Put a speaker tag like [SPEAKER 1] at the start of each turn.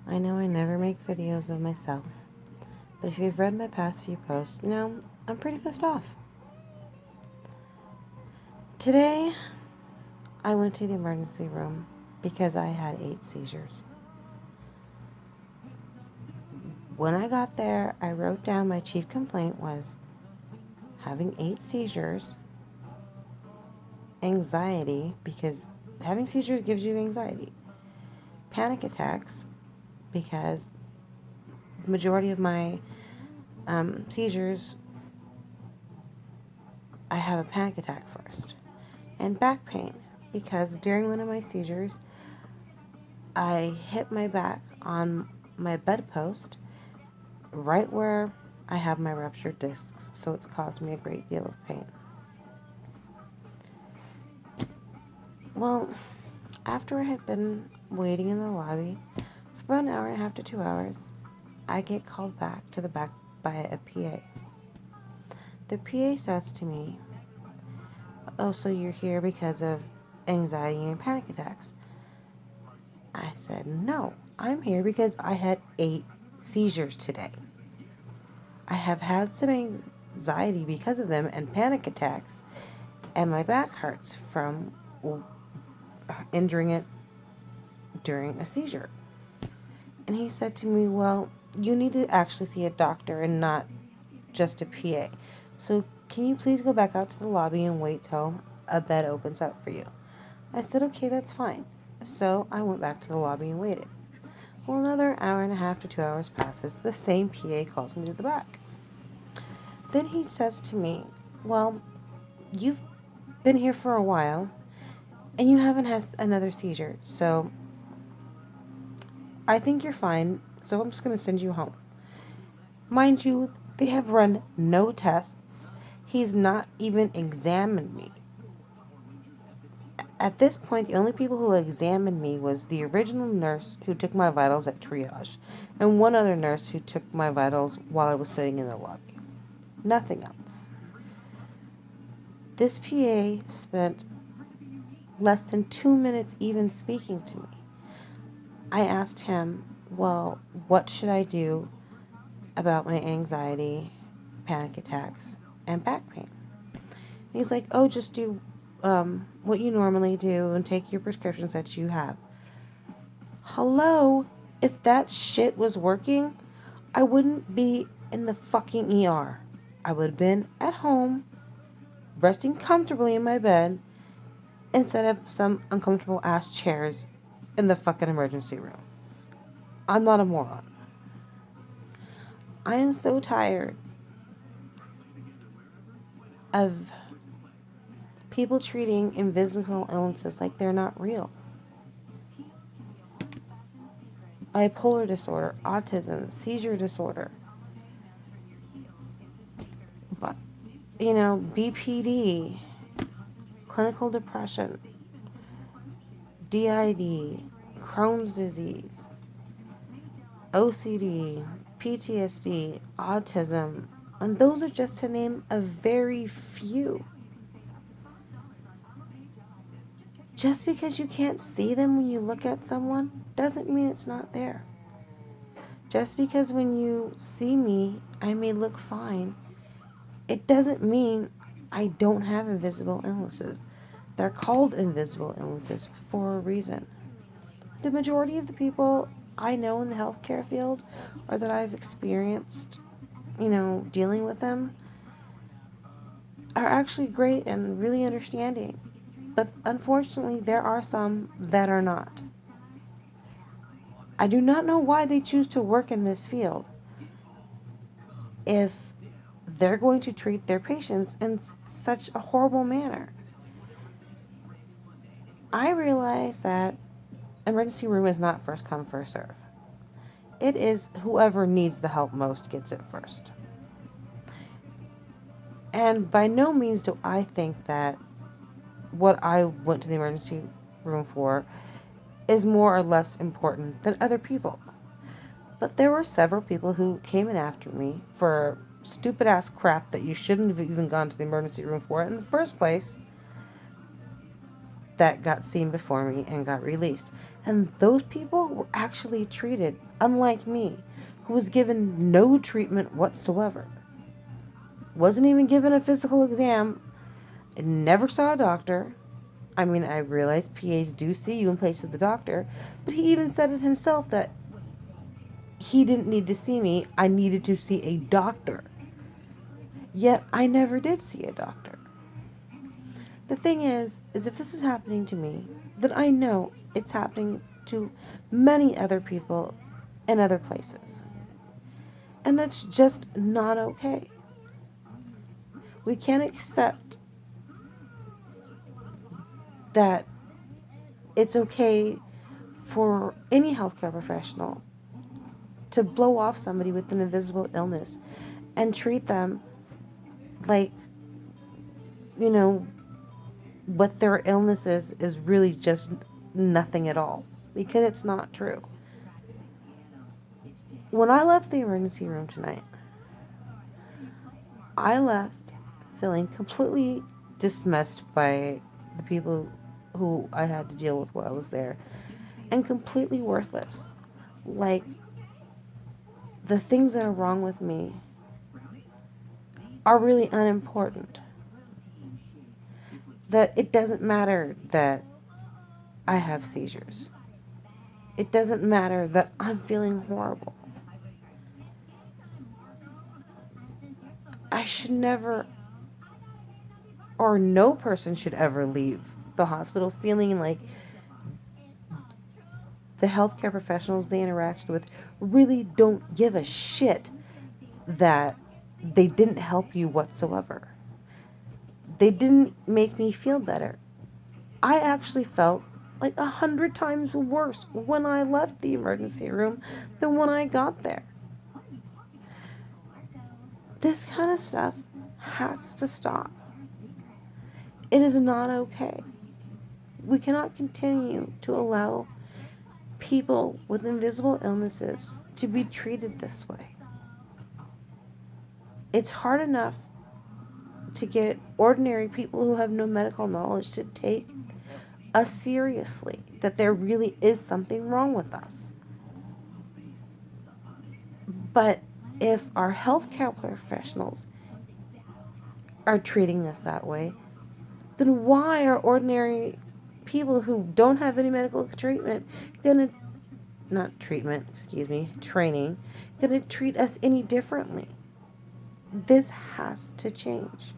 [SPEAKER 1] I know I never make videos of myself, but if you've read my past few posts, you know, I'm pretty pissed off. Today, I went to the emergency room because I had 8 seizures. When I got there, I wrote down my chief complaint was having 8 seizures, anxiety, because having seizures gives you anxiety, panic attacks, because the majority of my seizures, I have a panic attack first, and back pain, because during one of my seizures, I hit my back on my bedpost right where I have my ruptured discs, so it's caused me a great deal of pain. Well, after I had been waiting in the lobby for about an hour and a half to 2 hours, I get called back to the back by a PA. The PA says to me, "Oh, so you're here because of anxiety and panic attacks?" I said, "No, I'm here because I had 8 seizures today. I have had some anxiety because of them and panic attacks, and my back hurts from injuring it during a seizure." And he said to me, "Well, you need to actually see a doctor and not just a PA. So can you please go back out to the lobby and wait till a bed opens up for you?" I said, "Okay, that's fine." So I went back to the lobby and waited. Well, another hour and a half to 2 hours passes. The same PA calls me to the back. Then he says to me, "Well, you've been here for a while and you haven't had another seizure, so I think you're fine, so I'm just going to send you home." Mind you, they have run no tests. He's not even examined me. At this point, the only people who examined me was the original nurse who took my vitals at triage, and one other nurse who took my vitals while I was sitting in the lobby. Nothing else. This PA spent less than 2 minutes even speaking to me. I asked him, "Well, what should I do about my anxiety, panic attacks, and back pain?" And he's like, "Oh, just do what you normally do and take your prescriptions that you have." Hello? If that shit was working, I wouldn't be in the fucking ER. I would have been at home, resting comfortably in my bed, instead of some uncomfortable ass chairs in the fucking emergency room. I'm not a moron. I am so tired of people treating invisible illnesses like they're not real. Bipolar disorder, autism, seizure disorder, but BPD, clinical depression, DID, Crohn's disease, OCD, PTSD, autism, and those are just to name a very few. Just because you can't see them when you look at someone doesn't mean it's not there. Just because when you see me, I may look fine, it doesn't mean I don't have invisible illnesses. They're called invisible illnesses for a reason. The majority of the people I know in the healthcare field or that I've experienced, dealing with them are actually great and really understanding. But unfortunately, there are some that are not. I do not know why they choose to work in this field if they're going to treat their patients in such a horrible manner. I realize that emergency room is not first come, first serve. It is whoever needs the help most gets it first. And by no means do I think that what I went to the emergency room for is more or less important than other people. But there were several people who came in after me for stupid ass crap that you shouldn't have even gone to the emergency room for in the first place. that got seen before me and got released. And those people were actually treated, unlike me, who was given no treatment whatsoever. Wasn't even given a physical exam. Never saw a doctor. I mean, I realize PAs do see you in place of the doctor, but he even said it himself that he didn't need to see me. I needed to see a doctor. Yet I never did see a doctor. The thing is if this is happening to me, then I know it's happening to many other people in other places. And that's just not okay. We can't accept that it's okay for any healthcare professional to blow off somebody with an invisible illness and treat them like, you know, what their illness is really just nothing at all. Because it's not true. When I left the emergency room tonight, I left feeling completely dismissed by the people who I had to deal with while I was there, and completely worthless. Like, the things that are wrong with me are really unimportant. That it doesn't matter that I have seizures. It doesn't matter that I'm feeling horrible. I should never, or no person should ever leave the hospital feeling like the healthcare professionals they interacted with really don't give a shit that they didn't help you whatsoever. They didn't make me feel better. I actually felt like 100 times worse when I left the emergency room than when I got there. This kind of stuff has to stop. It is not okay. We cannot continue to allow people with invisible illnesses to be treated this way. It's hard enough to get ordinary people who have no medical knowledge to take us seriously, that there really is something wrong with us. But if our healthcare professionals are treating us that way, then why are ordinary people who don't have any medical treatment gonna, not treatment, excuse me, training, gonna treat us any differently? This has to change.